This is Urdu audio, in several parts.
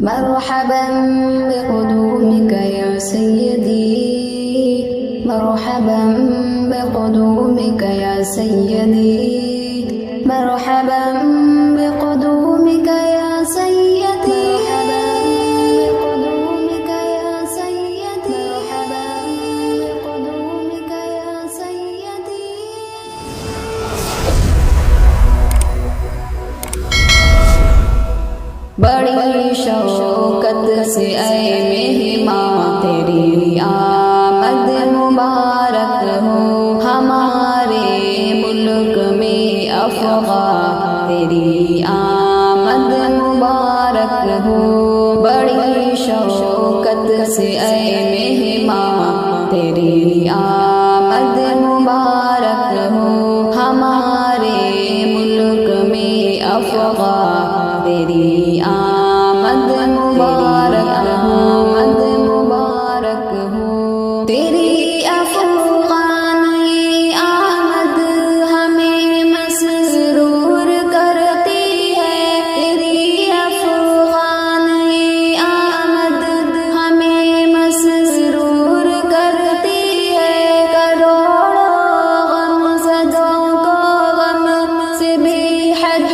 مرحبا بقدومك يا سيدي، مرحبا بقدومك يا سيدي، مرحبا بقدومك يا سيدي، مرحبا بقدومك يا سيدي، مرحبا بقدومك يا سيدي. بڑی شوقت سے اے مہمان تیری آمد مبارک ہو، ہمارے ملک میں افغاں تیری آمد مبارک ہو. بڑی شوقت سے اے مہمان تیری آمد مبارک ہو، ہمارے ملک میں افغاں تیری آمد مبارک ہو، آمد مبارک ہو. تیری افغانی آمد ہمیں مسرور کرتی ہے، تیری افغانی آمد ہمیں مسرور کرتی ہے. کروڑوں غم زدوں کو غم سے بھی حد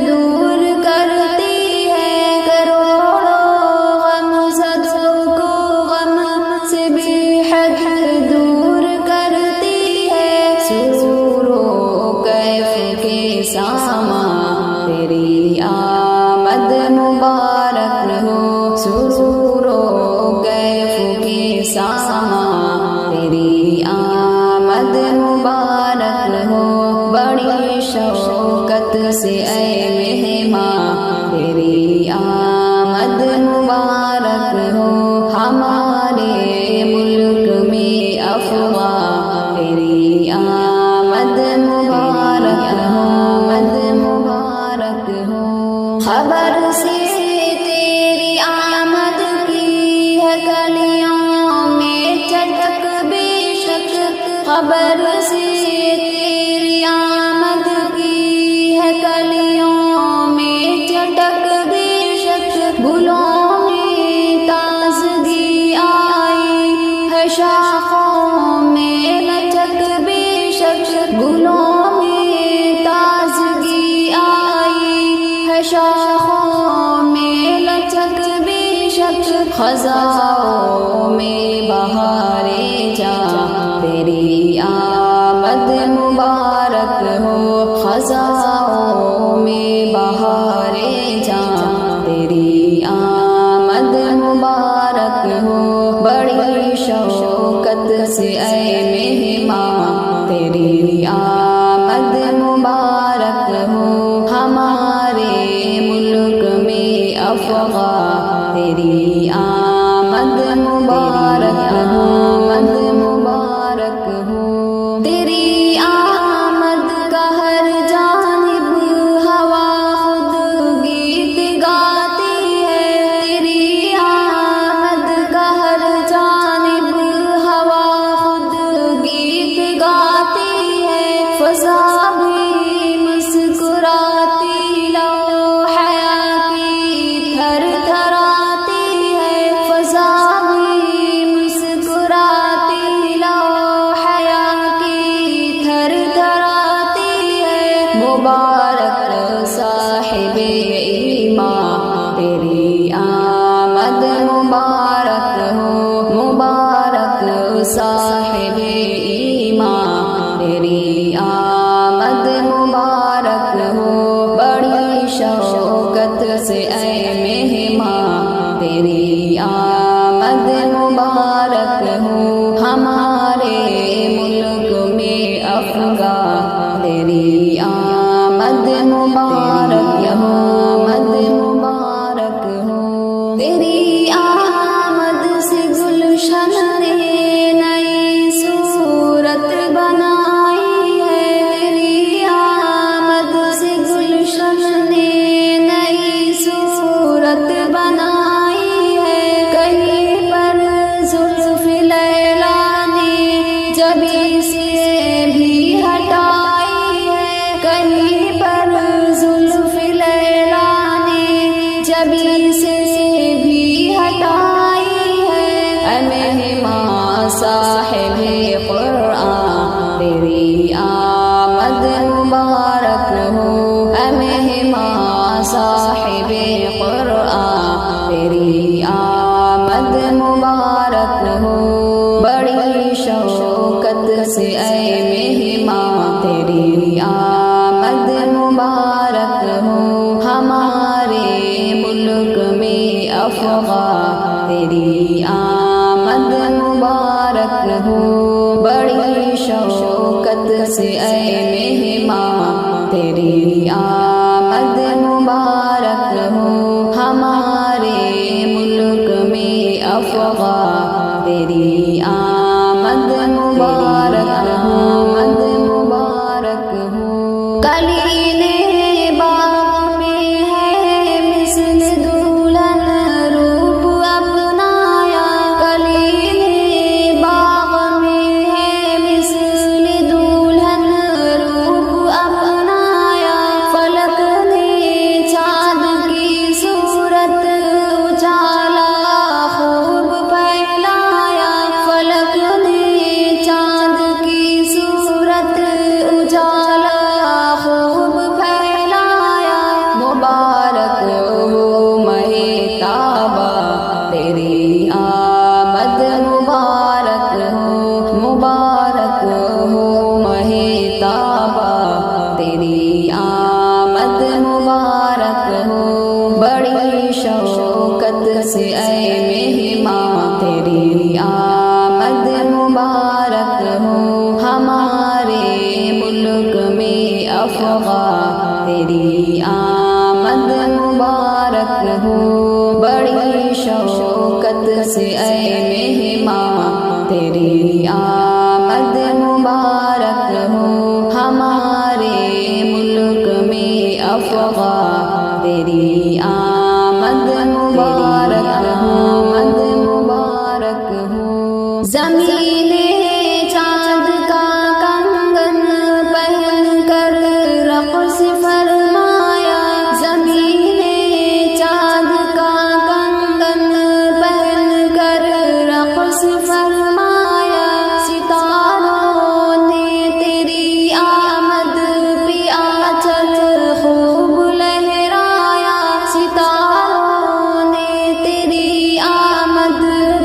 دور کرتی ہے، کروڑوں غم زدوں کو غم سے بھی حد دور کرتی ہے. سرور و کیف کے سامان تیری آمد مبارک ہو، سرور و کیف کے سامان تیری آمد مبارک ہو. بڑی شوقت سے اے مہمان تیری آمد مبارک ہو، ہمارے ملک میں افغاں تیری آمد مبارک ہو، آمد مبارک ہو. خبر سے تیری آمد کی ہے گلیوں میں چٹک بے شک، خبر سے تیری آمد کی ہے گلیوں میں چٹک بے شک. گلوں میں تازگی آئی ہے شاخوں میں لچک بے شک، گلوں میں تازگی آئی ہے شاخوں میں لچک بے شک. خزاں میں بہاریں جاں تیری آمد مبارک ہو، خزاں میں بہاریں جاں تیری آمد مبارک ہو. بڑی شوقت سے اے مہمان تیری آمد مبارک ہو، ہمارے ملک میں افغاں تیری آمد مبارک ہو، آمد مبارک ہو. تیری آمد کا ہر جانب ہوا خود گیت گاتی ہے، تیری آمد کا ہر جانب ہوا خود گیت گاتی ہے. فضا بھی مسکراتی لو حیا کی تھر تھراتی ہے، فضا بھی مسکراتی لو حیا کی تھر تھراتی ہے. مبارک صاحب ایمان تیری آمد مبارک ہو، مبارک صاحب ایمان تیری آمد مبارک ہو. بڑی شوقت سے اے مہمان تیری آمد مبارک ہو، ہمارے ملک میں افغاں تیری آمد مبارک ہو، آمد مبارک ہو. تیری آمد سے گلشن نے نئی صورت بنائی ہے، تیری آمد سے گلشن نے نئی صورت بنائی ہے. صاحب قرآن تیری آمد مبارک ہو، اے مہمان صاحب قرآن تیری آمد مبارک ہو، بڑی شوقت سے اے مہمان تیری آمد مبارک ہو، ہمارے ملک میں افغان تیری آمد مبارک ہو، بڑی شوقت سے اے مہمان تیری آمد مبارک ہو، ہمارے ملک میں افغان تیری آمد مبارک ہو، آمد مبارک ہو۔ کلیلے باغ میں ہے مثل دلہن روپ اپنایا، کلیلے باغ میں ہے مثل دلہن روپ اپنایا، فلک نے چاند کی صورت اجالا خوب پھیلایا، فلک نے چاند کی صورت اجالا خوب پھیلایا، مبارک ہو ماہ تابہ تیری آمد مبارک ہو، مبارک ہو ماہ تابہ تیری آمد مبارک ہو، بڑی شوقت سے اے مہمان تیری آمد مبارک ہو، ہمارے ملک میں افغان تیری آمد مبارک ہو، بڑی شوقت سے اے مہمان تیری آمد مبارک ہو، ہمارے ملک میں افغان تیری آمد مبارک ہو، آمد مبارک ہو۔ زمین چاند کا کنگن پہن کر رقص فرمایا، زمین چاند کا کنگن پہن کر رقص فرمایا، ستاروں نے تیری آمد پہ آنچل خوب لہرایا، ستاروں نے تیری آمد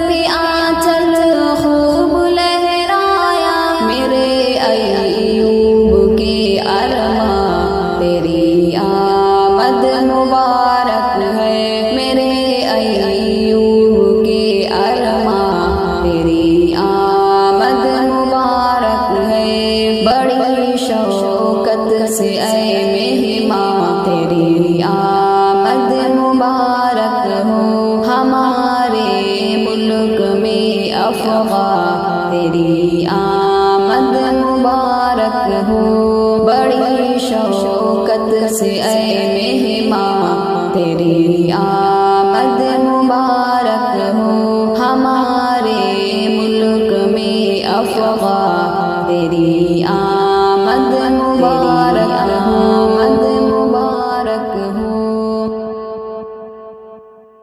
پہ آنچل خوب لہرایا، میرے ایوب کے ارمان تیری آمد مبارک ہے، میرے ایوب کے ارمان تیری آمد مبارک ہے، بڑی شوقت سے اے مہمان تیری آمد مبارک ہو، ہمارے ملک میں افغان تیری آمد مبارک ہو، بڑی شوقت سے اے مہمان تیری آمد